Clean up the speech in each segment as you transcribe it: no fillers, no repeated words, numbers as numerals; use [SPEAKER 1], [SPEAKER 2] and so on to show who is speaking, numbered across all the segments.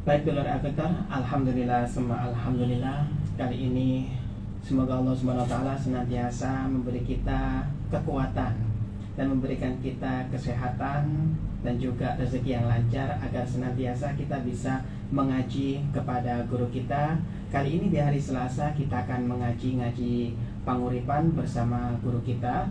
[SPEAKER 1] Baik dulur Al-Fiktor, alhamdulillah, semua alhamdulillah. Kali ini semoga Allah SWT senantiasa memberi kita kekuatan dan memberikan kita kesehatan dan juga rezeki yang lancar agar senantiasa kita bisa mengaji kepada guru kita. Kali ini di hari Selasa kita akan mengaji Panguripan bersama guru kita,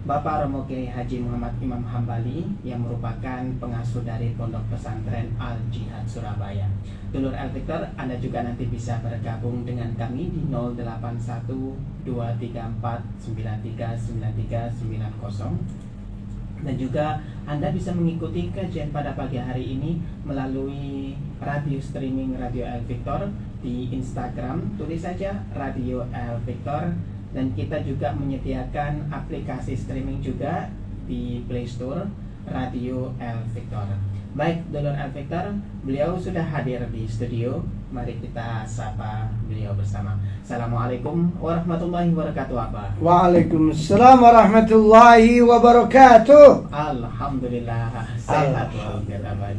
[SPEAKER 1] Bapak Romo Kiai Haji Muhammad Imam Hambali, yang merupakan pengasuh dari Pondok Pesantren Al-Jihad Surabaya. Dulur Al-Fiktor, Anda juga nanti bisa bergabung dengan kami di 081234939390, dan juga Anda bisa mengikuti kajian pada pagi hari ini melalui radio streaming Radio Al-Fiktor di Instagram. Tulis saja Radio Al-Fiktor. Dan kita juga menyediakan aplikasi streaming juga di Play Store, Radio Al-Fiktor. Baik, dulur Al-Fiktor, beliau sudah hadir di studio. Mari kita sapa beliau bersama. Assalamualaikum warahmatullahi wabarakatuh, Abah.
[SPEAKER 2] Waalaikumsalam warahmatullahi wabarakatuh.
[SPEAKER 1] Alhamdulillah, sehat walafiat, Abah.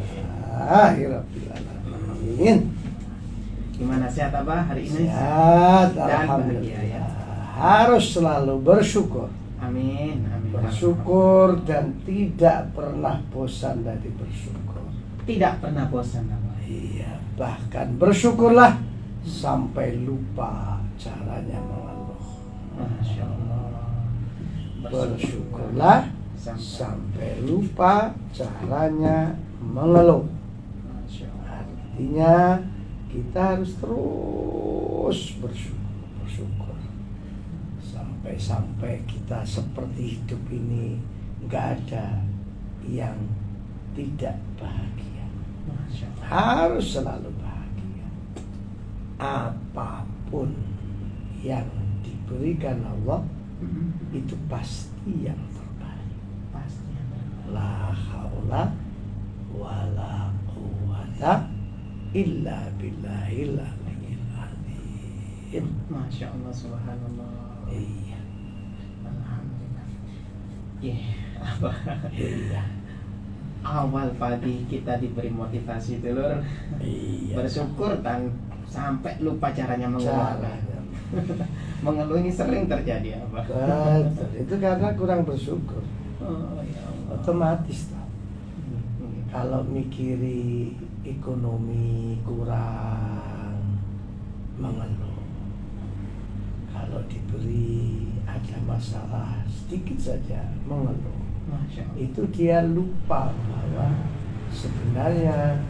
[SPEAKER 2] Alhamdulillah.
[SPEAKER 1] Gimana, sehat Abah hari ini?
[SPEAKER 2] Sehat,
[SPEAKER 1] dan
[SPEAKER 2] alhamdulillah.
[SPEAKER 1] bahagia, ya.
[SPEAKER 2] Harus selalu bersyukur.
[SPEAKER 1] Amin, amin.
[SPEAKER 2] Bersyukur dan tidak pernah bosan dari bersyukur.
[SPEAKER 1] Tidak pernah bosan, Abah.
[SPEAKER 2] Iya, bahkan bersyukurlah sampai lupa caranya mengeluh.
[SPEAKER 1] Masya Allah.
[SPEAKER 2] Bersyukurlah sampai lupa caranya mengeluh.
[SPEAKER 1] Masya Allah.
[SPEAKER 2] Artinya kita harus terus bersyukur. Sampai kita seperti hidup ini nggak ada yang tidak bahagia. Harus selalu bahagia. Apapun yang diberikan Allah itu pasti yang terbaik.
[SPEAKER 1] Pasti yang terbaik.
[SPEAKER 2] La haula wala quwata illa billahil aliyyil azim.
[SPEAKER 1] Masya Allah, subhanallah.
[SPEAKER 2] Iya.
[SPEAKER 1] Alhamdulillah. Apa?
[SPEAKER 2] Iya.
[SPEAKER 1] Awal pagi kita diberi motivasi, dulur.
[SPEAKER 2] Iya.
[SPEAKER 1] Bersyukur sampai lupa caranya mengeluh. Mengeluh ini sering terjadi, apa?
[SPEAKER 2] Betul. Itu karena kurang bersyukur.
[SPEAKER 1] Oh, ya Allah.
[SPEAKER 2] Otomatis tau. Kalau mikiri ekonomi kurang, mengeluh. Kalau diberi ada masalah sedikit saja mengeluh.
[SPEAKER 1] Masya Allah.
[SPEAKER 2] Itu dia lupa bahwa sebenarnya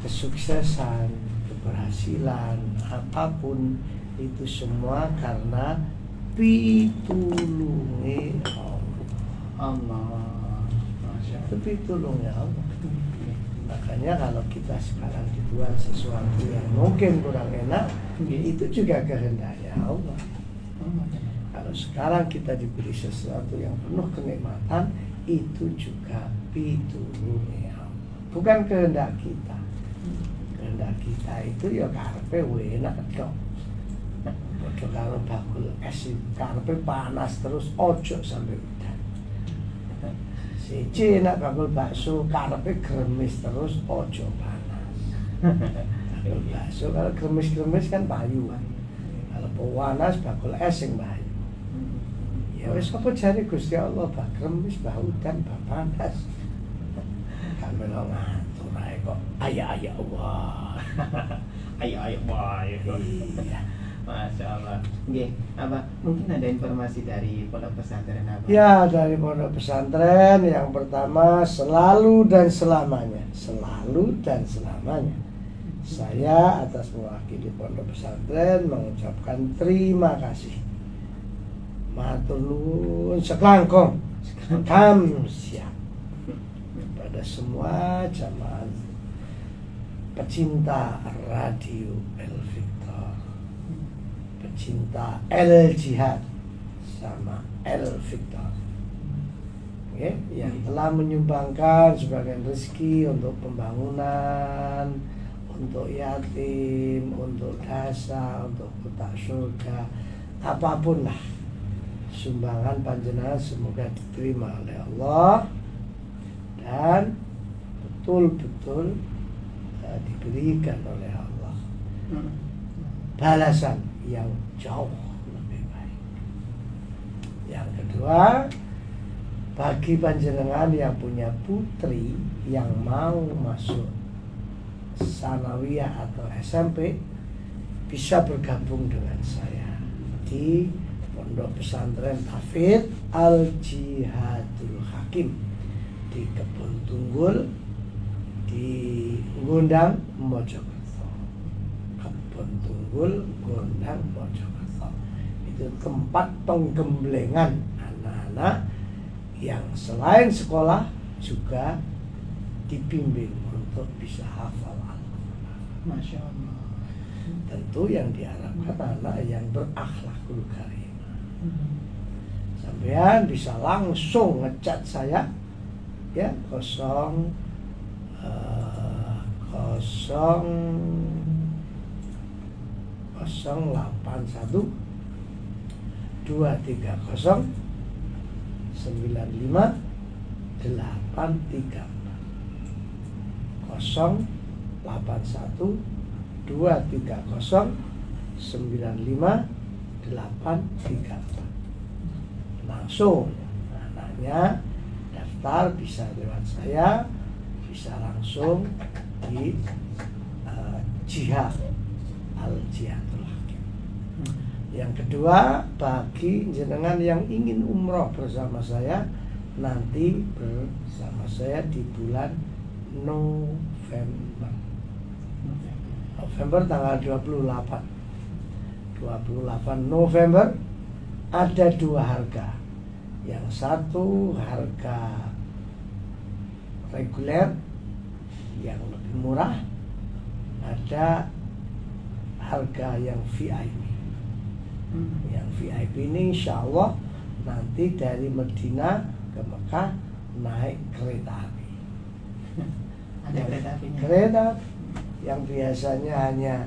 [SPEAKER 2] kesuksesan, keberhasilan, apapun itu semua karena pitulunge
[SPEAKER 1] Allah. Masya
[SPEAKER 2] Itu
[SPEAKER 1] Allah.
[SPEAKER 2] pitulungnya Allah. Makanya kalau kita sekarang dibuat sesuatu yang mungkin kurang enak, itu juga kehendaknya Allah. Kalau sekarang kita diberi sesuatu yang penuh kenikmatan, itu juga pitulungnya Allah. Bukan kehendak kita. Kehendak kita itu ya karepe enak kok. Padha karo bakul es karepe panas terus, ojo sampai udan. Siji nak bakul bakso karepe gremes terus, ojo panas. Bakul bakso kalau gremes-gremes kan payu. Kalau panas bakul es sing payu. Ya wis apa jare Gusti Allah, bah gremes, bah udan, bah panas. Kan melo ngatur ae kok. Ayah Allah.
[SPEAKER 1] Ayo, wah.
[SPEAKER 2] Iya.
[SPEAKER 1] Masya Allah. Nggih, apa mungkin ada informasi dari pondok pesantren apa?
[SPEAKER 2] Ya, dari pondok pesantren yang pertama, selalu dan selamanya. Selalu dan selamanya. Saya atas mewakili pondok pesantren mengucapkan terima kasih. Matur nuwun seklangkong. Siap kepada semua jamaah pecinta Radio Al-Fiktor, pecinta Al-Jihad sama Al-Fiktor, yang telah menyumbangkan sebagian rezeki untuk pembangunan, untuk yatim, untuk dasa, untuk kotak surga, apapun lah sumbangan panjenengan semoga diterima oleh Allah dan betul-betul diberikan oleh Allah balasan yang jauh lebih baik. Yang kedua, bagi panjenengan yang punya putri yang mau masuk sanawiyah atau SMP, bisa bergabung dengan saya di Pondok Pesantren Tahfidz Al-Jihadul Hakim di Kebun Tunggul di Gondang, Mojokerto. Kebun Tunggul, Gondang, Mojokerto. Itu tempat penggemblengan anak-anak yang selain sekolah juga dibimbing untuk bisa hafal Al-Quran.
[SPEAKER 1] Masya Allah.
[SPEAKER 2] Tentu yang diharapkan anak yang berakhlakul karimah. Sampean bisa langsung ngechat saya ya 081 230 95 834 081 230 95 834. Langsung anaknya daftar bisa lewat saya, bisa langsung di Jihad Al-Jihadul Hakim. Yang kedua, bagi jenengan yang ingin umroh bersama saya, nanti bersama saya di bulan November tanggal 28 November ada dua harga. Yang satu harga reguler yang lebih murah, ada harga yang VIP. Yang VIP ini insya Allah nanti dari Medina ke Mekah naik kereta api.
[SPEAKER 1] Ada kereta apinya.
[SPEAKER 2] Kereta yang biasanya hanya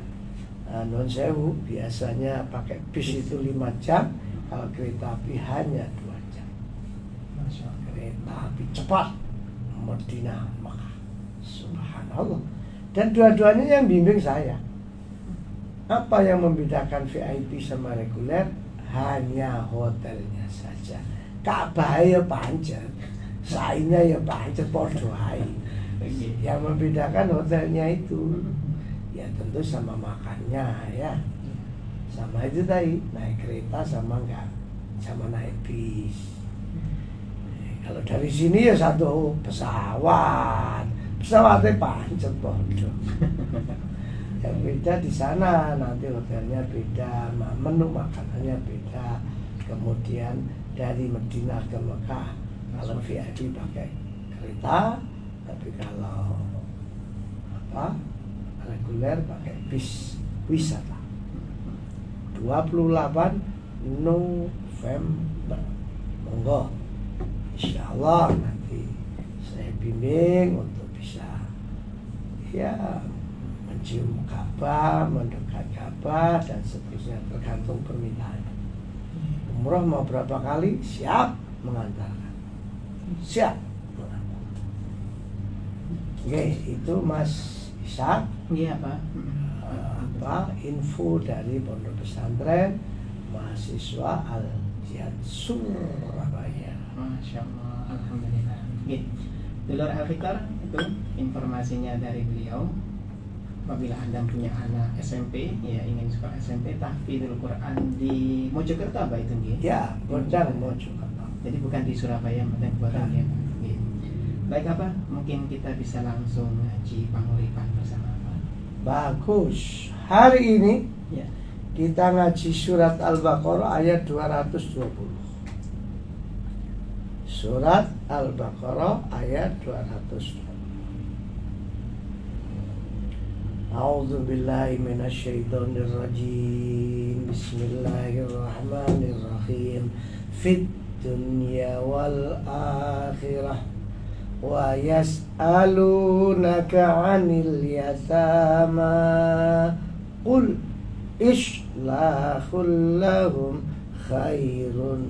[SPEAKER 2] non sewu, biasanya pakai bis itu 5 jam, kalau kereta api hanya 2 jam.
[SPEAKER 1] Masya Allah.
[SPEAKER 2] Kereta api cepat Medina Mekah. Subhanallah. Dan dua-duanya yang bimbing saya. Apa yang membedakan VIP sama reguler? Hanya hotelnya saja. Ka'bah ya pancen, sainnya ya pancen podo ae. Yang membedakan hotelnya itu ya tentu sama makannya ya, sama itu tadi naik kereta sama enggak, sama naik bis. Kalau dari sini ya satu pesawatnya pancen podo. Yang beda di sana, nanti hotelnya beda, menu makanannya beda. Kemudian dari Madinah ke Mekah, kalau VIP pakai kereta, tapi kalau reguler pakai bis wisata. 28 November, monggo, insya Allah nanti saya bimbing untuk bisa ya mencium Ka'bah, mendekat Ka'bah dan seterusnya, tergantung permintaan. Umroh mau berapa kali, siap mengantarkan, siap mengantarkan. Oke, itu Mas Ishak.
[SPEAKER 1] Iya Pak.
[SPEAKER 2] Info dari Pondok Pesantren Mahasiswa Al-Jihad Surabaya.
[SPEAKER 1] Masya Allah, alhamdulillah. Gitu. Dulur Al-Fikar, itu informasinya dari beliau. Apabila Anda punya anak SMP, ya ingin sekolah SMP, tahfidzul Quran di Mojokerto apa itu gitu?
[SPEAKER 2] Ya, Gondang Mojokerto.
[SPEAKER 1] Jadi bukan di Surabaya, bukan ya. Gitu. Baik apa? Mungkin kita bisa langsung ngaji panguripan bersama Pak.
[SPEAKER 2] Bagus. Hari ini
[SPEAKER 1] Ya.
[SPEAKER 2] kita ngaji surat Al-Baqarah ayat 220. Surat Al-Baqarah ayat 220. A'udzu billahi minasyaitonir rajim. Bismillahirrahmanirrahim. Fid dunya wal akhirah wa yas'alunaka 'anil yatama qul islahul lahum khairun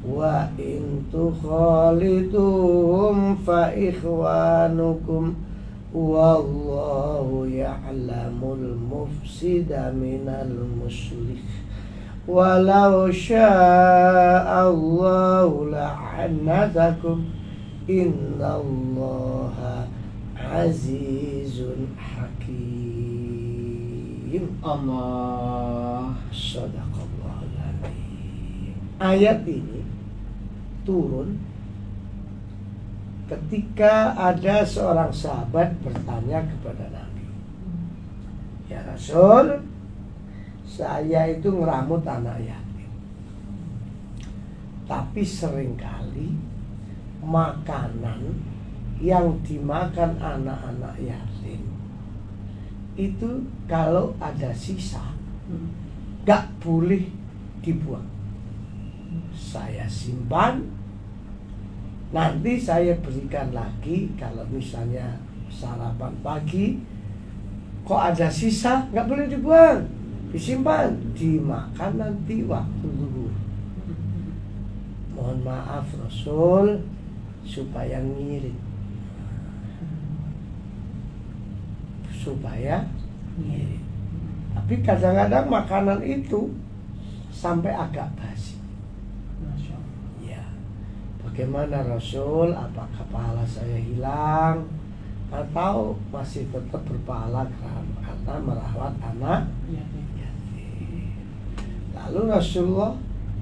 [SPEAKER 2] wa in tukhalituhum fa ikhwanukum wallahu ya'lamul mufsida minal muslih walau sya'allahu la'anatakum innallaha azizun hakim.
[SPEAKER 1] Allah.
[SPEAKER 2] Shadaqallahul adzim. Ayat ini turun ketika ada seorang sahabat bertanya kepada Nabi, ya Rasul, saya itu ngeramut anak yatim, tapi seringkali makanan yang dimakan anak-anak yatim itu kalau ada sisa gak boleh dibuang. Saya simpan, nanti saya berikan lagi. Kalau misalnya sarapan pagi kok ada sisa, gak boleh dibuang, disimpan, dimakan nanti waktu zuhur. Mohon maaf Rasul, supaya ngirit, supaya ngirit. Tapi kadang-kadang makanan itu sampai agak basi.
[SPEAKER 1] Masya Allah.
[SPEAKER 2] Ya, bagaimana Rasul? Apa kepala saya hilang atau masih tetap berpahala karena merawat anak yatim? Lalu Rasulullah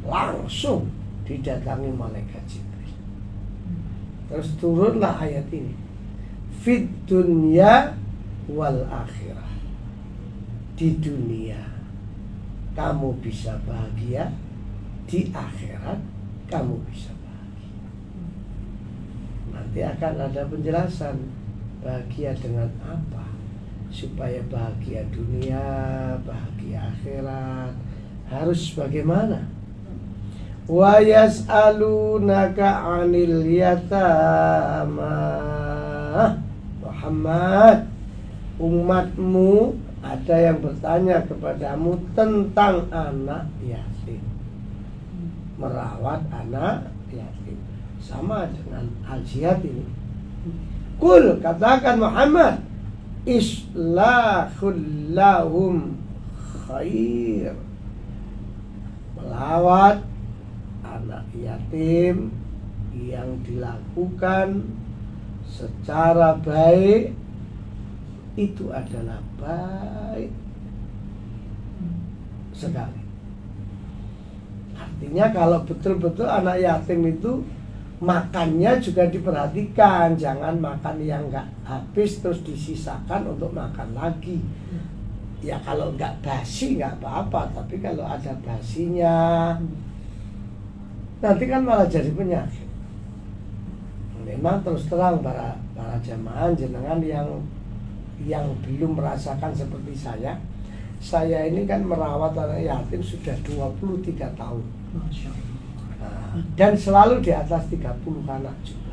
[SPEAKER 2] langsung didatangi malaikat Jibril. Terus turunlah ayat ini, fid dunya wal akhirah. Di dunia kamu bisa bahagia, di akhirat kamu bisa bahagia. Nanti akan ada penjelasan bahagia dengan apa, supaya bahagia dunia, bahagia akhirat harus bagaimana. Wa yas'alunaka 'anil yatama. Muhammad, umatmu ada yang bertanya kepadamu tentang anak yatim, merawat anak yatim. Sama dengan al-jihad ini. Kul, katakan Muhammad, islahul lahum khair. Melawat anak yatim yang dilakukan secara baik itu adalah baik sekali. Artinya kalau betul-betul anak yatim itu makannya juga diperhatikan, jangan makan yang nggak habis terus disisakan untuk makan lagi. Ya kalau nggak basi nggak apa-apa, tapi kalau ada basinya nanti kan malah jadi penyakit. Memang terus terang para jamaah jenengan yang belum merasakan seperti saya ini kan merawat anak yatim sudah 23 tahun.
[SPEAKER 1] Masya Allah.
[SPEAKER 2] Nah, dan selalu di atas 30 anak juga.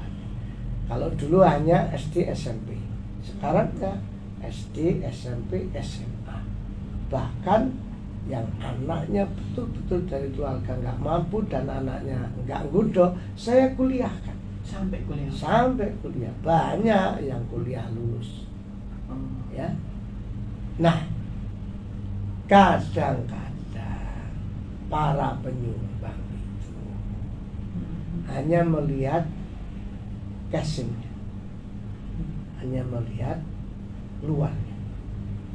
[SPEAKER 2] Kalau dulu hanya SD SMP, sekarang ya SD, SMP, SMA. Bahkan yang anaknya betul-betul dari keluarga nggak mampu dan anaknya nggak ngudok, saya kuliahkan
[SPEAKER 1] Sampai kuliah.
[SPEAKER 2] sampai kuliah. Banyak yang kuliah lulus. Ya. Nah, kadang-kadang para penyumbang itu hanya melihat casingnya, hanya melihat luarnya.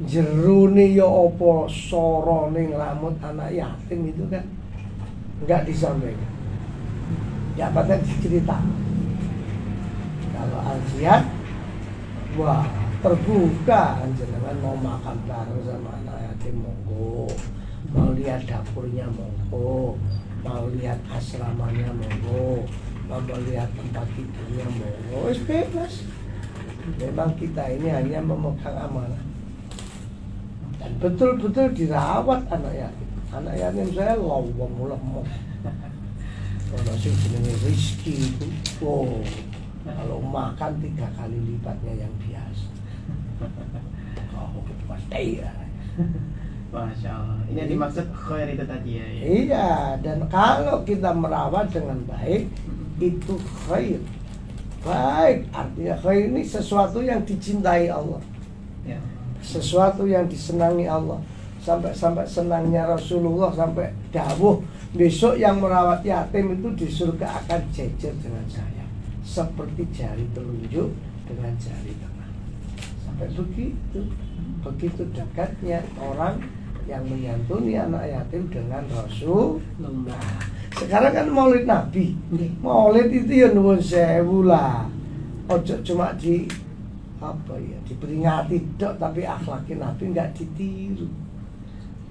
[SPEAKER 2] Jeruni ya opo sorone nglamut anak yatim itu kan enggak disampaikan. Ya patah dicerita. Kalau al-jihad, wah terbuka, jenengan mau makan bareng sama anak yatim monggo, mau lihat dapurnya monggo, mau lihat asramanya monggo, mau lihat tempat tidurnya monggo, wis bebas. Memang kita ini hanya memegang amanah dan betul-betul dirawat anak yatim. Anak yatim saya lowong-lowong. Kalau sing jenenge rezeki itu, oh, kalau makan 3 kali lipatnya yang biasa. Oh, pasti ya.
[SPEAKER 1] Masya Allah. Ini yang dimaksud khair itu tadi ya.
[SPEAKER 2] Iya, dan kalau kita merawat dengan baik itu khair. baik. Artinya khair ini sesuatu yang dicintai Allah,
[SPEAKER 1] Ya.
[SPEAKER 2] sesuatu yang disenangi Allah. Sampai senangnya Rasulullah sampai dawuh, besok yang merawat yatim itu di surga akan jejer dengan saya seperti jari telunjuk dengan jari tengah. Sampai begitu dekatnya orang yang menyantuni anak yatim dengan Rasulullah. Sekarang kan Maulid Nabi. Maulid itu ya nuwun sewu lah. Ojo cuma diperingati dok, tapi akhlaki Nabi nggak ditiru.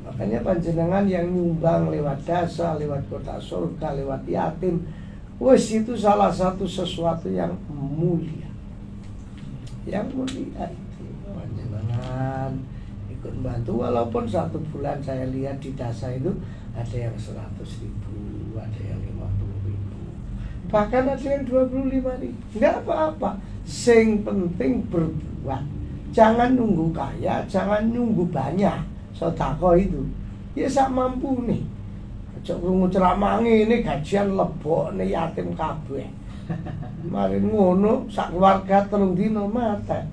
[SPEAKER 2] Makanya panjenengan yang nyumbang lewat dasa, lewat kota surga, lewat yatim, wes itu salah satu sesuatu yang mulia. Yang mulia itu panjenengan ikut membantu, walaupun 1 bulan saya lihat di dasa itu ada yang 100.000, ada yang 50.000, bahkan ada yang 25.000. Nggak apa-apa, sing penting berbuat. Jangan nunggu kaya, jangan nunggu banyak. Sedekah itu ya sak mampu nih. Aja krungu ceramah ngene gajian lebokne yatim kabeh. Mari ngono sak keluarga 3 dina mate.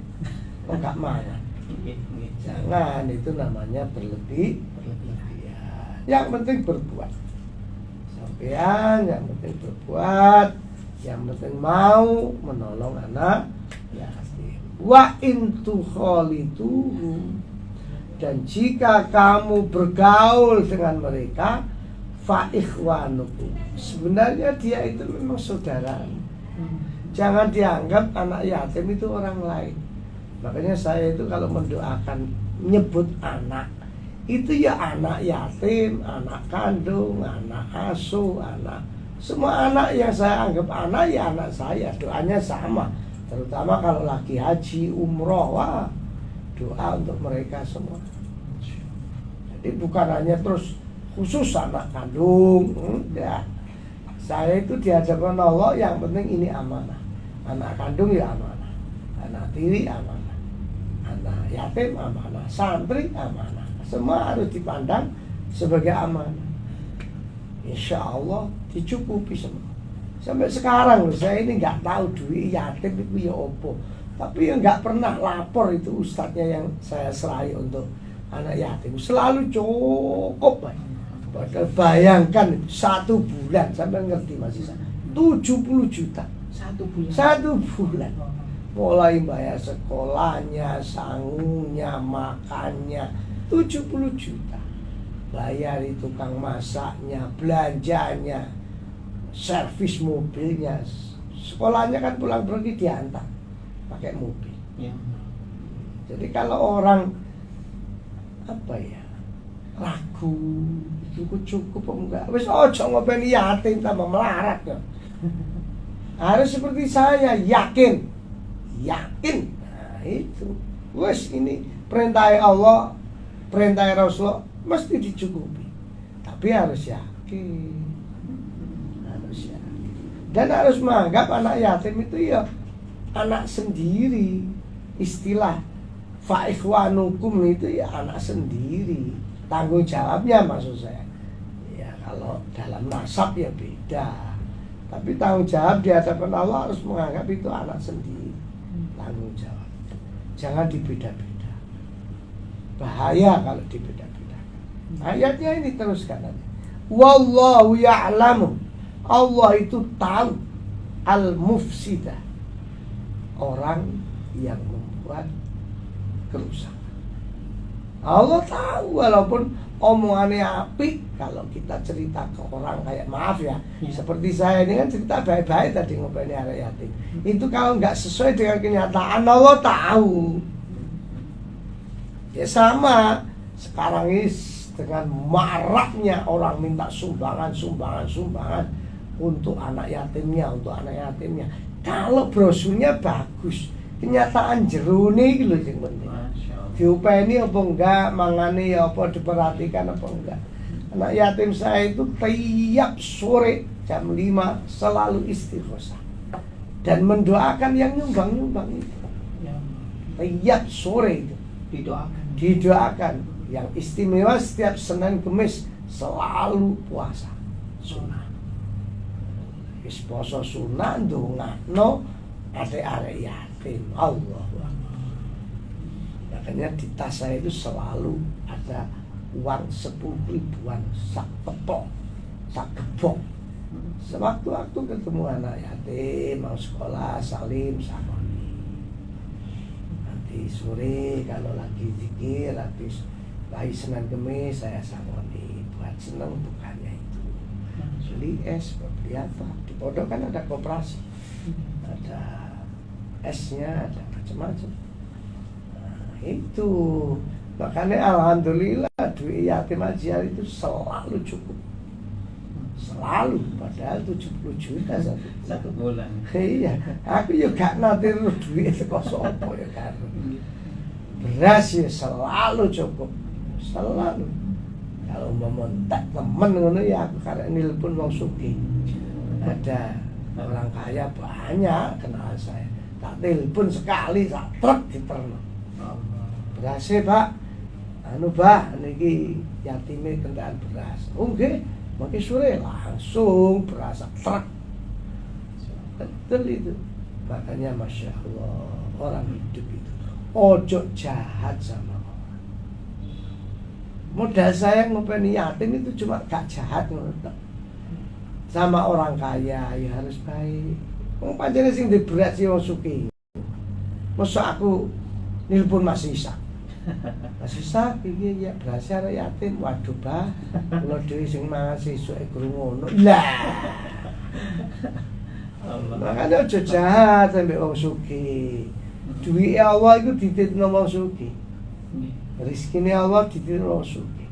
[SPEAKER 2] Kok gak mangan. Jangan, itu namanya berlebihan. Yang penting berbuat. Sampean yang penting berbuat, yang penting mau menolong anak yatim. Wa in tukhalitu, dan jika kamu bergaul dengan mereka, fa ikhwanukum, sebenarnya dia itu memang saudara. Jangan dianggap anak yatim itu orang lain. Makanya saya itu kalau mendoakan nyebut anak, itu ya anak yatim, anak kandung, anak asuh, anak, semua anak yang saya anggap anak ya anak saya. Doanya sama, terutama kalau lagi haji, umroh, wah, doa untuk mereka semua. Jadi bukan hanya terus khusus anak kandung, ya. Saya itu di hadapan Allah yang penting ini amanah. Anak kandung ya amanah, anak tiri amanah, anak yatim amanah, santri amanah. Semua harus dipandang sebagai amanah. Insya Allah dicukupi semua. Sampai sekarang saya ini nggak tahu duit yatim itu ya opo. Tapi yang nggak pernah lapor itu ustadznya yang saya serahi untuk anak yatim. Selalu cukup. Padahal bayangkan 1 bulan, sampai ngerti masih 70 juta.
[SPEAKER 1] 1 bulan.
[SPEAKER 2] 1 bulan. Mulai bayar sekolahnya, sangunya, makannya, 70 juta. Bayar tukang masaknya, belanjanya, servis mobilnya. Sekolahnya kan pulang pergi diantar pakai mobil.
[SPEAKER 1] Ya.
[SPEAKER 2] Jadi kalau orang ragu, cukup apa enggak, wis ojo ngopeni yatim tambah melarat ya. Harus seperti saya, yakin. Nah itu, wis ini perintah Allah, perintah Rasulullah mesti dicukupi. Tapi harus yakin. Dan harus menganggap anak yatim itu ya anak sendiri. Istilah fa ikhwanukum itu ya anak sendiri. Tanggung jawabnya maksud saya. Ya kalau dalam nasab ya beda. Tapi tanggung jawab di hadapan Allah harus menganggap itu anak sendiri. Tanggung jawab. Jangan dibeda-beda. Bahaya kalau dibeda-beda. Ayatnya ini teruskan aja. Wallahu ya'lamu. Allah itu tahu al-mufsidah, orang yang membuat kerusakan. Allah tahu, walaupun omongannya apik, kalau kita cerita ke orang kayak maaf ya, seperti saya ini kan cerita baik-baik tadi ngopeni anak yatim. Itu kalau nggak sesuai dengan kenyataan, Allah tahu. Ya sama sekarang ini dengan maraknya orang minta sumbangan untuk anak yatimnya, Kalau brosurnya bagus, kenyataan jerone iki lho sing penting. Diupeni apa enggak, mangane ya apa, diperhatikan apa enggak. Anak yatim saya itu tiap sore jam 5 selalu istighosah dan mendoakan yang nyumbang itu. Tiap sore itu didoakan. Yang istimewa setiap Senin Kemis selalu puasa sunnah. Poso sunah ndongakno arek yatim. Allah. Makanya di tas saya itu selalu ada uang 10 ribuan, sak tepok, sak gebok. Sewaktu-waktu ketemu anak yatim mau sekolah, salim sakoni. Nanti sore kalau lagi zikir habis lagi Senin Kemis saya sakoni buat seneng bukannya itu. Beli es, beli apa? Di pondok kan ada koperasi, ada esnya, ada macam-macam. Itu makanya alhamdulillah duit yatim ajian itu selalu cukup, selalu, padahal 70 juta
[SPEAKER 1] satu bulan.
[SPEAKER 2] Iya, aku juga nanti duit itu kosong ya kan. Beras ya selalu cukup, selalu. Kalau mau montek temen ngono ya aku karena nelpon wong sugih. Ada orang kaya banyak kenal saya, tak telepon sekali sak truk diterno. Berasnya Pak, Pak, niki yatime kendaraan beras. Nggih, mangke sore langsung beras truk. Betul itu. Makanya Masya Allah, orang hidup itu ojo jahat sama orang. Modal saya ngopeni yatim itu cuma gak jahat ngono. Sama orang kaya ya harus baik. Wong pancene sing di beras sing wong sugih. Masa aku nilpun Mas Isa. Mas Isa iki ya berasnya arek yatim. Waduh, Pak. Kula dhewe sing mangan sesuk guru ngono. Lah. Makanya aja jahat sampe wong sugih. Duwike Allah iku dititipno wong sugih. Rezekine Allah dititipno wong sugih.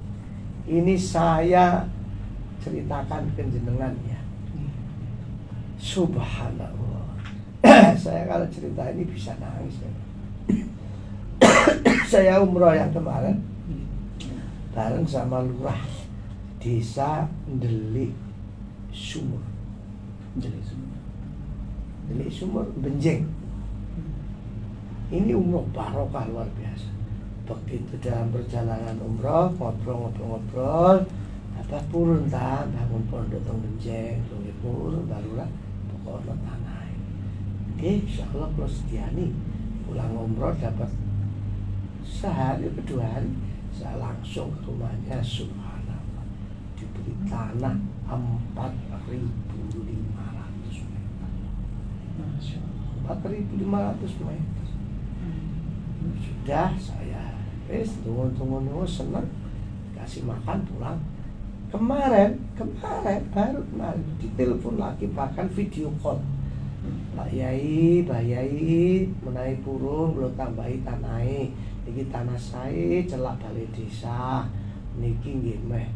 [SPEAKER 2] Ini saya ceritakan ke jenengan ya. Subhanallah. Saya kalau cerita ini bisa nangis ya. Saya umroh yang kemarin bareng sama lurah desa Delik Sumur. Delik Sumur Benjeng. Ini umroh barokah luar biasa. Begitu dalam perjalanan umroh ngobrol-ngobrol, apa purun tak bangun pondok teng Benjeng, teng purun barulah pokoknya tanah. Oke, insyaallah kalau setiani pulang umroh dapat sehari kedua hari saya langsung ke rumahnya. Subhanallah, diberi tanah 4.500 meter. 4.500 meter. Sudah saya tunggu senang kasih makan pulang. Kemarin baru kemarin ditelepon lagi, bahkan video call. Pak Yai menaik purun belum tambahi tanai. Iki tanah saya celak balai desa. Niki nggih meh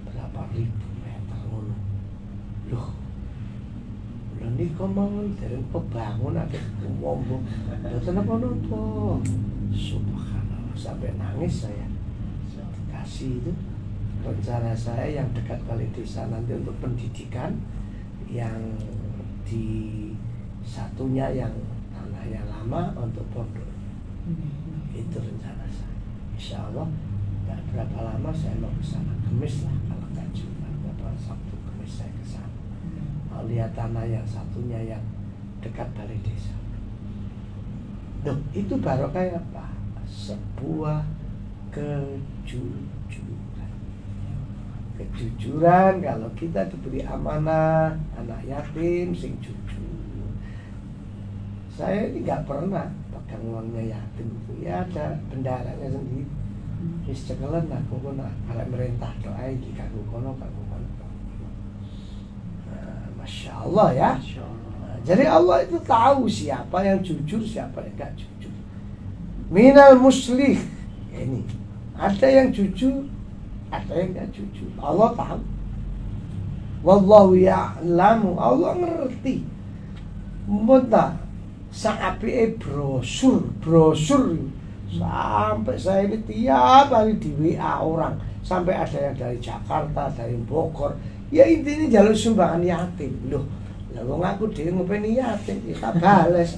[SPEAKER 2] berapa ribu meter ngono. Loh. Lha niku mawon dereng kebangun akeh umum. Mboten apa-apa. Subhanallah, sampai nangis saya. Kasih itu rencana saya yang dekat balai desa nanti untuk pendidikan, yang di satunya yang tanah yang lama untuk pondok. Itu rencana saya. Insya Allah gak berapa lama saya mau ke sana. Kemis lah kalau gak Jumat, berapa Sabtu Kemis saya ke sana. Mau lihat tanah yang satunya yang dekat balai desa. Loh, itu barokah apa? Sebuah kejujuran. Kejujuran kalau kita diberi amanah anak yatim sing jujur. Saya ini nggak pernah pegang uangnya yatim itu. Ya ada bendaranya sendiri. Wis cekelan aku kono arek merintah doa iki kanggo kono. Masya Allah ya. Jadi Allah itu tahu siapa yang jujur, siapa yang nggak jujur. Minal muslih. Ini ada yang jujur, ada yang nggak jujur. Allah tahu. Wallahu ya'lamu. Allah ngerti. Muntah saapike brosur sampai saya ini tiap hari di WA orang, sampai ada yang dari Jakarta, dari Bogor. Ya intinya jalur sumbangan yatim. Loh, wong aku dhewe ngopeni yatim, kita bales.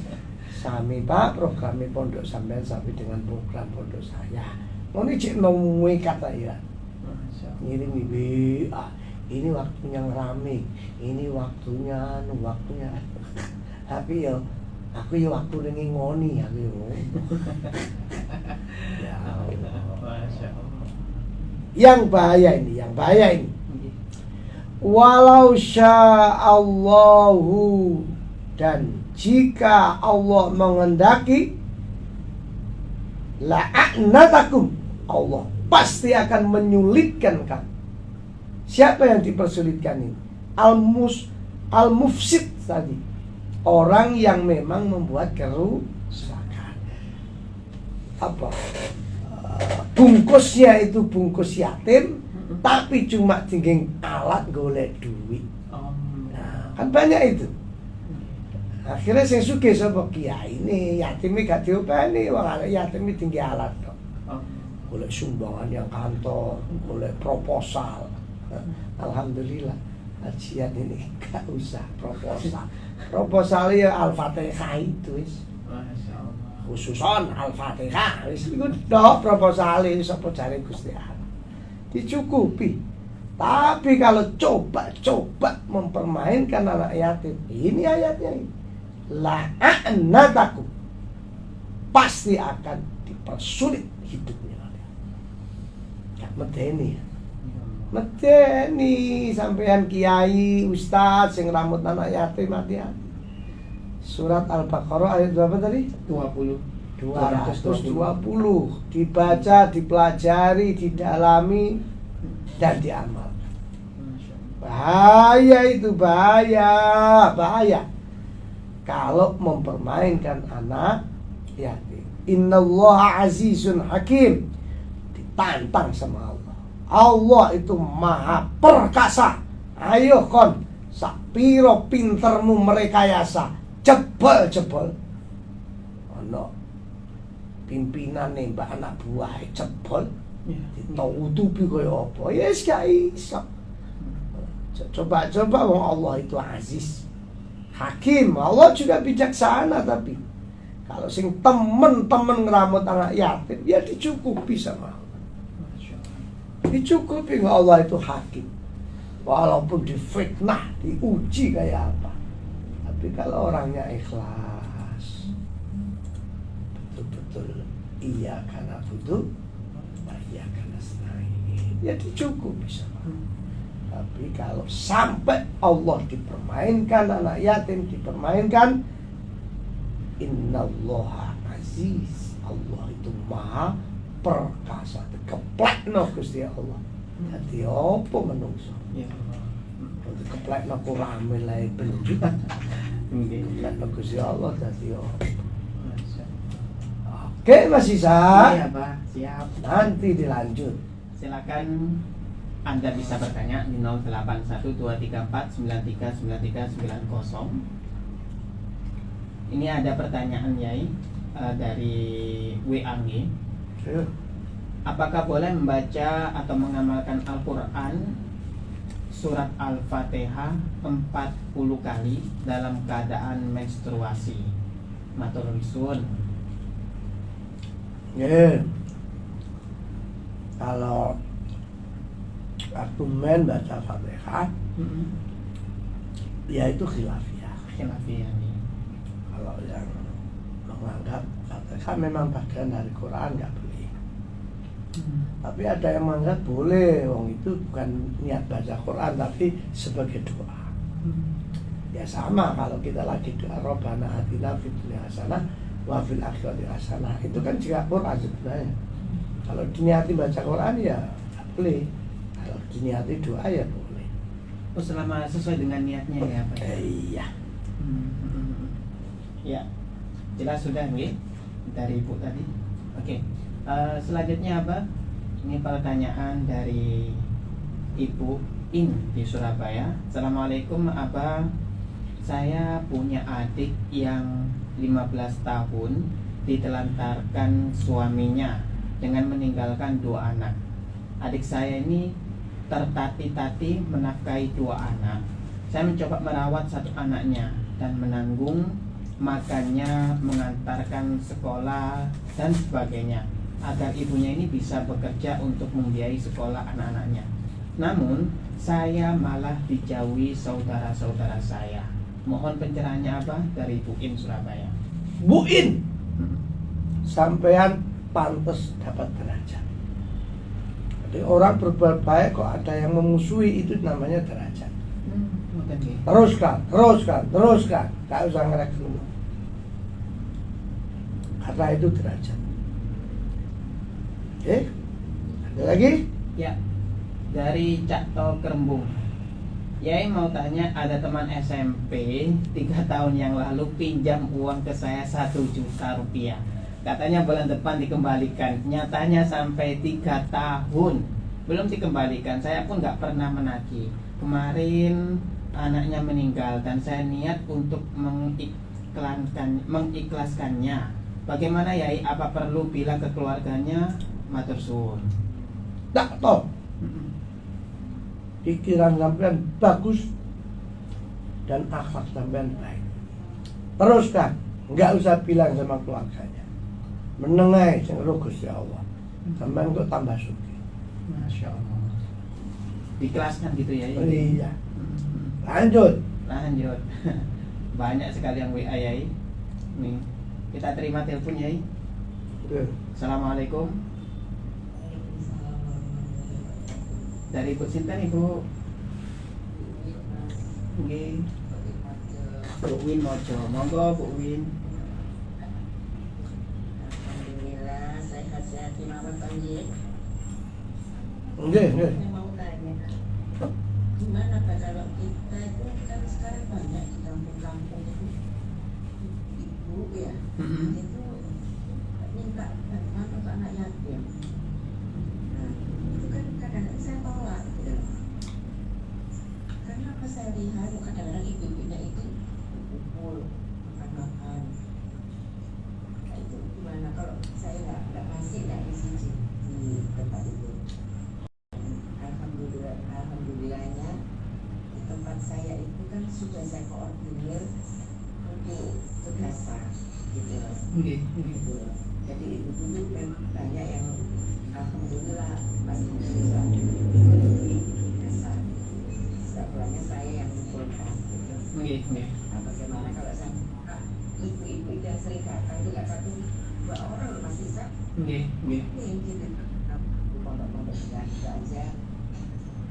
[SPEAKER 2] Sami Pak, programnya pondok sampean sampai dengan program pondok saya. Ngono cek nomuwe kata ya. Ngirim WA. Ini waktunya ngerame, ini waktunya. Tapi ya Aku ya waktu ning ngoni aku yo. Ya Allah.
[SPEAKER 1] Masya Allah.
[SPEAKER 2] Yang bahaya ini. Walau sya'allahu, dan jika Allah menghendaki, la'anatakum, Allah pasti akan menyulitkan kamu. Siapa yang dipersulitkan ini? Al-mufsid tadi, orang yang memang membuat kerusakan. Apa? Bungkusnya itu bungkus yatim, tapi cuma tinggal alat golek duit. Nah, kan banyak itu. Akhirnya sing sugih sapa kiai ini yatime gak diopeni, wong arek yatime tinggal alat tok. Golek sumbangan yang kantor, golek proposal. Alhamdulillah kajian ini gak usah proposal. Proposal ya Al-Fatihah itu wis.
[SPEAKER 1] Masya Allah.
[SPEAKER 2] Khususon Al-Fatihah wis iku tok proposal sapa jare Gusti Allah. Dicukupi. Tapi kalau coba mempermainkan anak yatim, ini ayatnya ini. La'anatakum, pasti akan dipersulit hidupnya. Gak medeni ya. Medeni sampean kiai, ustaz sing rambut anak yatim hati-hati. Surat Al-Baqarah ayat berapa tadi?
[SPEAKER 1] 20.
[SPEAKER 2] 220. Dibaca, dipelajari, didalami, dan diamalkan. Bahaya itu, bahaya kalau mempermainkan anak yatim. Innallaha azizun hakim. Ditantang sama Allah. Allah itu maha perkasa. Ayo kon, sapiro pintermu merekayasa, jebol ono pimpinan nembak anak buah jebol ditautupi kaya apa, yes gak iso. Coba wong Allah itu aziz hakim, Allah juga bijaksana. Tapi kalau sing temen ngeramut anak yatim, ya dicukupi sama Allah. Dicukupi, Allah itu hakim. Walaupun difitnah, diuji kayak apa, tapi kalau orangnya ikhlas, betul-betul iya karena butuh, iya karena nasta'in, ya dicukupi sama. Tapi kalau sampai Allah dipermainkan, anak yatim dipermainkan, innallaha aziz, Allah itu maha perkasa. Keplekno Gusti Allah. Dadi apa menungso?
[SPEAKER 1] Ya.
[SPEAKER 2] Keplekno kurang milih benjut.
[SPEAKER 1] Nggih.
[SPEAKER 2] Keplekno Gusti Allah dadi apa? Oke, Mas Isa.
[SPEAKER 1] Iya, Pak. Siap.
[SPEAKER 2] Nanti dilanjut.
[SPEAKER 1] Silakan Anda bisa bertanya di 081234939390. Ini ada pertanyaan Yai dari WAG. Apakah boleh membaca atau mengamalkan Al-Quran surat Al-Fatihah 40 kali dalam keadaan menstruasi? Matur nuwun.
[SPEAKER 2] Kalau waktu men baca Fatihah, ya itu khilafiyah.
[SPEAKER 1] Khilafiyah nih.
[SPEAKER 2] Kalau yang menganggap Fatihah memang bagian dari Quran nggak boleh. Tapi ada yang menganggap boleh, wong itu bukan niat baca Quran tapi sebagai doa. Ya sama kalau kita lagi doa Rabbana atina fid dunya hasanah wa fil akhirati hasanah, itu kan juga Quran sebenarnya. Kalau diniati baca Quran ya boleh, kalau diniati doa ya boleh.
[SPEAKER 1] Oh, selama sesuai dengan niatnya ya Pak?
[SPEAKER 2] Iya.
[SPEAKER 1] Ya, jelas sudah nih dari Ibu tadi. Oke. Selanjutnya apa? Ini pertanyaan dari Ibu In di Surabaya. Assalamualaikum Abah. Saya punya adik yang 15 tahun ditelantarkan suaminya dengan meninggalkan 2 anak. Adik saya ini tertati-tati menafkahi 2 anak. Saya mencoba merawat 1 anaknya dan menanggung makannya, mengantarkan sekolah dan sebagainya, agar ibunya ini bisa bekerja untuk membiayai sekolah anak-anaknya. Namun saya malah dijauhi saudara-saudara saya. Mohon pencerahannya apa dari Bu In Surabaya.
[SPEAKER 2] Bu In, sampean pantas dapat derajat. Jadi orang berbuat baik kok ada yang memusuhi, itu namanya derajat. Teruskan, teruskan, teruskan. Gak usah ngerek dulu. Karena itu derajat. Oke, ada lagi?
[SPEAKER 1] Ya, dari Cak Tol Kerembung. Yai mau tanya, ada teman SMP 3 tahun yang lalu pinjam uang ke saya 1 juta rupiah. Katanya bulan depan dikembalikan. Nyatanya sampai 3 tahun belum dikembalikan. Saya pun nggak pernah menagih. Kemarin anaknya meninggal dan saya niat untuk mengikhlaskannya. Bagaimana Yai? Apa perlu bilang ke keluarganya? Matur suwun.
[SPEAKER 2] Tak tahu. Pikiran sampean bagus dan akhlak sampean baik. Teruskan, nggak usah bilang sama keluarganya. Menengai sing Gusti Allah. Sampean kok tambah suci.
[SPEAKER 1] Masya Allah. Diikhlaskan gitu ya?
[SPEAKER 2] Iya. Lanjut.
[SPEAKER 1] Lanjut. Banyak sekali yang WA Yai. Nih, kita terima telepon Yai. Assalamualaikum. Dari Ibu Sinta nih Bu. Nggih. Bu Win Mojo. Monggo Bu Win.
[SPEAKER 3] Alhamdulillah sehat-sehat mawon panjenengan.
[SPEAKER 2] Nggih, nggih.
[SPEAKER 3] Saya mau tanya, gimana Pak kalau kita itu kan sekarang banyak di kampung-kampung itu ibu ya, itu minta bantuan untuk anak yatim. Nah, itu kan kadang-kadang saya tolak gitu loh. Karena apa saya lihat kadang-kadang ibu-ibunya itu kumpul makan-makan. Nah, itu gimana kalau saya nggak masih nggak isi di tempat itu. Alhamdulillahnya di tempat saya itu kan sudah saya koordinir untuk tugasan gitu loh. Gitu. Jadi ibu-ibu memang banyak yang alhamdulillah masih bisa ikut tugasan. Setiap bulannya saya yang kumpulkan gitu. Nah, bagaimana kalau saya ibu-ibu yang sering datang itu nggak 1-2 orang masih bisa. Ini gitu. Pondok-pondok itu aja.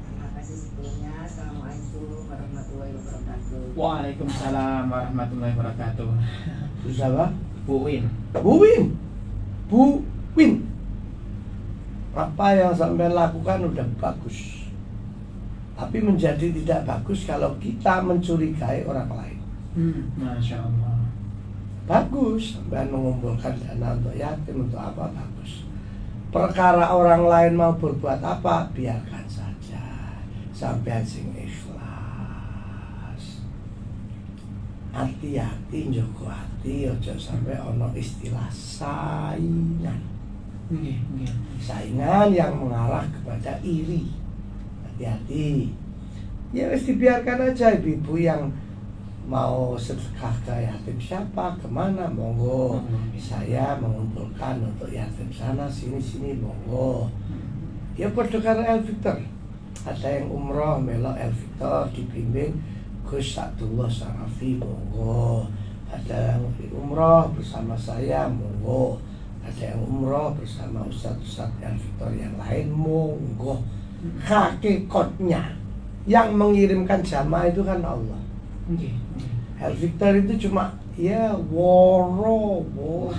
[SPEAKER 3] Terima kasih sebelumnya. Assalamualaikum warahmatullahi wabarakatuh.
[SPEAKER 1] Waalaikumsalam warahmatullahi wabarakatuh.
[SPEAKER 2] Siapa?
[SPEAKER 1] Bu Win.
[SPEAKER 2] Bu Win. Bu Win. Apa yang sampai lakukan udah bagus. Tapi menjadi tidak bagus kalau kita mencurigai orang lain.
[SPEAKER 1] Masya Allah.
[SPEAKER 2] Bagus, sampai mengumpulkan dana untuk yatim, untuk apa, bagus. Perkara orang lain mau berbuat apa, biarkan saja. Sampai sing ikhlas. Hati-hati njogo hati, ojo sampai ono istilah saingan. Saingan yang mengarah kepada iri. Hati-hati. Ya wis dibiarkan aja ibu-ibu yang mau sedekah ke yatim siapa, kemana, monggo. Saya mengumpulkan untuk yatim sana, sini, monggo. Ya berdoa El Victor. Ada yang umroh melok El Victor dibimbing Gus Abdullah Sarafi, monggo. Ada yang umroh bersama saya, monggo. Ada yang umroh bersama Ustadz El Victor yang lain, monggo. Hakikatnya yang mengirimkan jamaah itu kan Allah. El Victor itu cuma ya woro.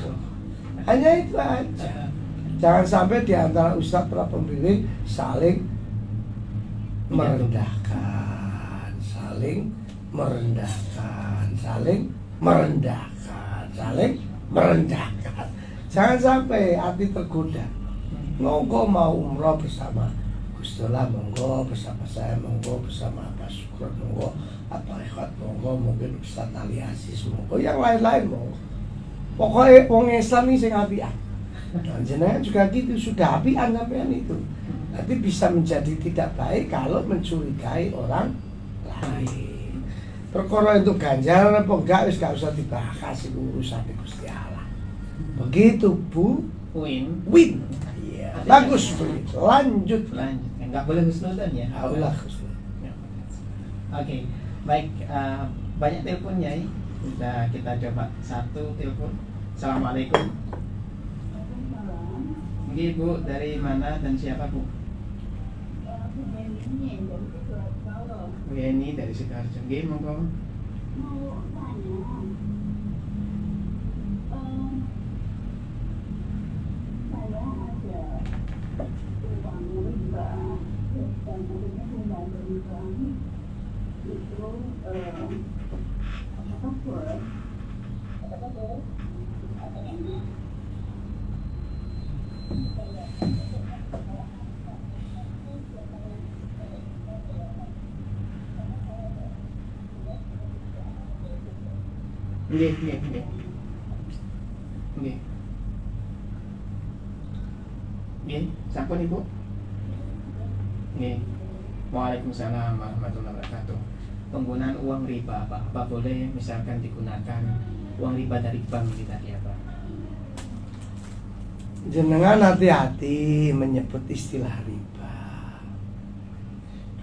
[SPEAKER 2] Hanya itu aja. Jangan sampai di antara ustaz para pembimbing saling merendahkan, saling merendahkan. Jangan sampai hati tergoda. Monggo mau umroh bersama Gustola, monggo bersama saya, monggo bersama Pak Syukur, monggo atau ikhwan, monggo mungkin Ustadz Ali Aziz, monggo yang lain-lain, monggo. Pokoknya wong Islam ini sing apian. Dan jenengan juga gitu, sudah apian sampean itu. Nanti bisa menjadi tidak baik kalau mencurigai orang lain. Perkara itu ganjaran apa enggak wis gak usah dibahas, itu urusan Gusti Allah. Begitu Bu Win. Iya, bagus begitu. Lanjut.
[SPEAKER 1] Enggak boleh husnudzon ya.
[SPEAKER 2] Allah husnudzon.
[SPEAKER 1] Oke, baik banyak telepon Yai. Kita coba satu telepon. Assalamualaikum. Nggih Bu, dari mana dan siapa Bu? Bu Yeni dari Sidoarjo. Nggih, monggo.
[SPEAKER 4] Mau tanya, saya ada uang riba dan akhirnya membantu riba itu apakah boleh? Apakah boleh?
[SPEAKER 1] Nggih. Nggih, sampun Ibu. Nggih. Waalaikumsalam warahmatullahi wabarakatuh. Penggunaan uang riba, apa boleh misalkan digunakan uang riba dari bank kita ya Pak?
[SPEAKER 2] Jenengan hati-hati menyebut istilah riba.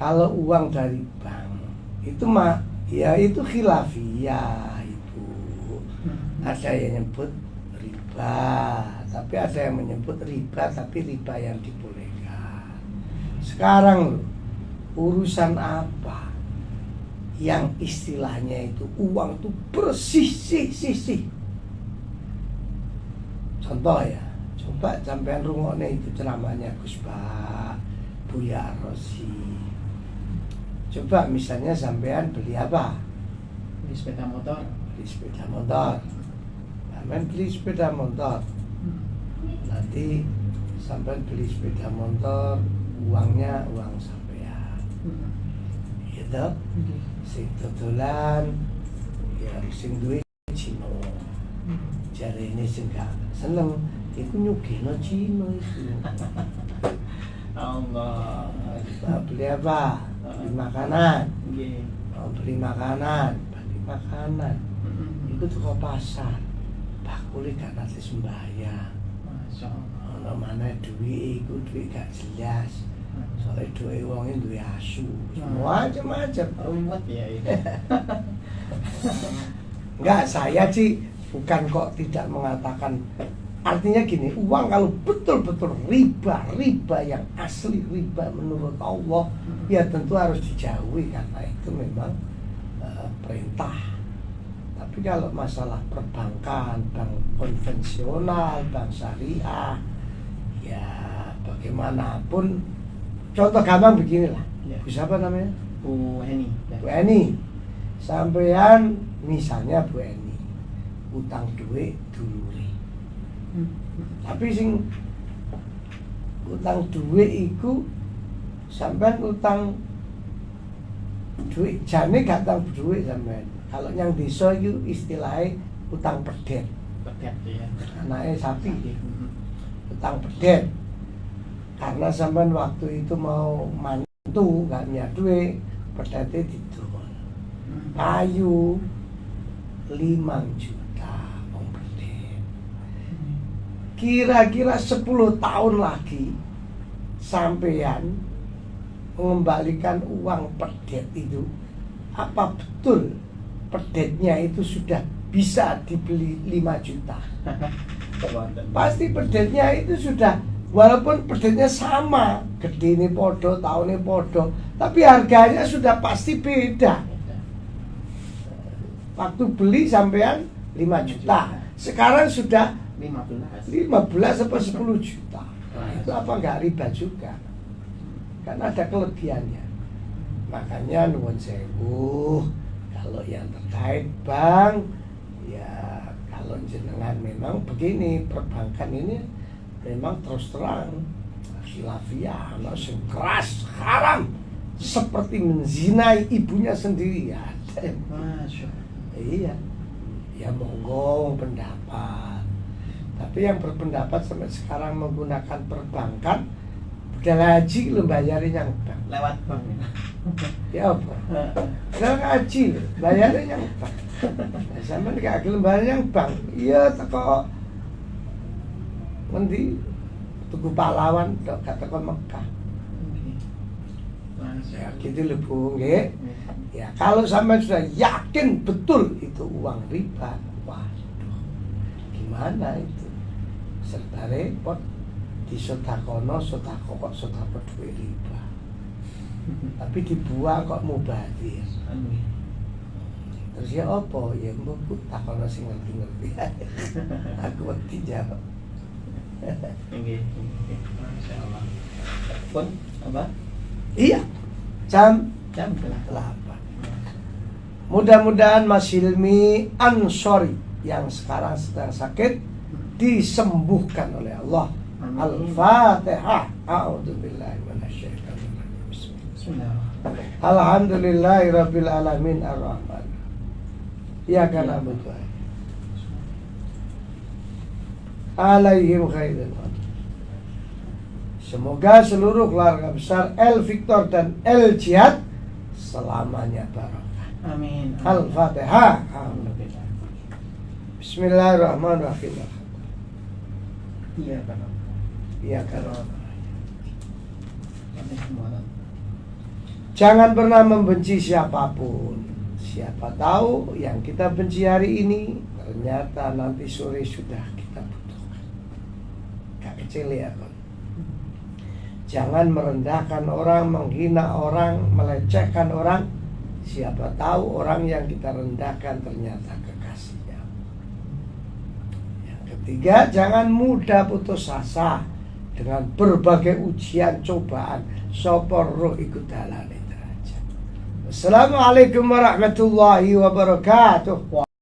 [SPEAKER 2] Kalau uang dari bank itu ya itu khilafiyah itu. Ada yang nyebut riba, tapi ada yang menyebut riba tapi riba yang dibolehkan. Sekarang loh, urusan apa yang istilahnya itu uang itu bersih. Contoh ya, coba sampean rungokne itu ceramahnya Gus Ba, Buya Rosi. Coba misalnya sampean beli apa?
[SPEAKER 1] Beli sepeda motor.
[SPEAKER 2] Beli sepeda motor. Sampean beli sepeda motor. Nanti sampean beli sepeda motor, uangnya uang sampean. Gitu. Sing dodolan ya sing duwe Cino. Jarene sing gak seneng iku nyugihno Cino itu.
[SPEAKER 1] Allah.
[SPEAKER 2] Beli apa? Beli makanan.
[SPEAKER 1] Nggih.
[SPEAKER 2] Beli makanan. Itu tuh ke pasar. Bakule gak nate sembahyang.
[SPEAKER 1] Masya Allah.
[SPEAKER 2] Ono mana duit iku duit gak jelas. Soalnya duit wong duwe asu. Macam-macam.
[SPEAKER 1] Ruwet ya ini.
[SPEAKER 2] Enggak, saya sih bukan kok tidak mengatakan. Artinya gini, uang kalau betul-betul riba yang asli riba menurut Allah, ya tentu harus dijauhi karena itu memang perintah. Tapi kalau masalah perbankan, bank konvensional, bank syariah, ya bagaimanapun, contoh gampang beginilah.
[SPEAKER 1] Ya.
[SPEAKER 2] Bu siapa namanya?
[SPEAKER 1] Bu Heni.
[SPEAKER 2] Bu Eni. Sampean misalnya Bu Eni utang duit dulure. Tapi sing utang duit iku sampean utang duit jane gak utang duit sampean. Kalau yang desa itu istilahnya utang pedet.
[SPEAKER 1] Pedet ya.
[SPEAKER 2] Anaknya sapi utang pedet. Karena sampean waktu itu mau mantu gak punya duit, pedetnya didol. Kayu 5 juta wong pedet. Kira-kira 10 tahun lagi sampean mengembalikan uang pedet itu, apa betul pedetnya itu sudah bisa dibeli 5 juta? Pasti pedetnya itu sudah, walaupun pedetnya sama, gede ini podo, tahunnya podo, tapi harganya sudah pasti beda. Waktu beli sampean 5 juta, sekarang sudah 15 atau 10 juta. Nah, itu apa enggak riba juga? Kan ada kelebihannya. Makanya nuwun sewu, kalau yang terkait bank, ya kalau jenengan memang begini, perbankan ini memang terus terang khilafiyah, sing keras, haram, seperti menzinai ibunya sendiri ya.
[SPEAKER 1] Masya Allah.
[SPEAKER 2] Iya, ya monggo pendapat. Tapi yang berpendapat sampai sekarang menggunakan perbankan, udah ngaji lo bayarin yang bank.
[SPEAKER 1] Lewat bank.
[SPEAKER 2] Ya apa? Udah ngaji lo bayarin yang bank. Nah, sampai gak gelem bayar yang bank. Iya teko ngendi Tugu Pahlawan gak teko Mekah. Ya gitu lho Bu, nggih. Ya, kalau sampai sudah yakin betul itu uang riba, waduh, gimana itu? Serta repot di sotakono, sotako kok sotako duit riba. Tapi dibuang kok mubazir. Terus ya apa? Ya mbok takono sing ngerti-ngerti. Aku ngerti jawab.
[SPEAKER 1] Nggih, masyaallah. Pun apa?
[SPEAKER 2] Iya, jam
[SPEAKER 1] Jam 8.
[SPEAKER 2] 8. Mudah-mudahan Mas Hilmi Ansori yang sekarang sedang sakit disembuhkan oleh Allah.
[SPEAKER 1] Amin.
[SPEAKER 2] Al-Fatihah. A'udzubillahi minasyaitonir rajim.
[SPEAKER 1] Bismillah.
[SPEAKER 2] Alhamdulillahirabbil alamin ar-rahman. Iyyaka na'budu wa alaihim khairul. Semoga seluruh keluarga besar El Victor dan El Jihad selamanya barokah.
[SPEAKER 1] Amin.
[SPEAKER 2] Al-Fatihah.
[SPEAKER 1] Alhamdulillah.
[SPEAKER 2] Bismillahirrahmanirrahim.
[SPEAKER 1] Iya kan.
[SPEAKER 2] Iya kan.
[SPEAKER 1] Amin.
[SPEAKER 2] Jangan pernah membenci siapapun. Siapa tahu yang kita benci hari ini ternyata nanti sore sudah kita butuhkan. Gak kecil ya kan. Jangan merendahkan orang, menghina orang, melecehkan orang. Siapa tahu orang yang kita rendahkan ternyata kekasihnya. Yang ketiga, jangan mudah putus asa dengan berbagai ujian, cobaan. Sopor roh ikut dalane derajat. Assalamualaikum warahmatullahi wabarakatuh.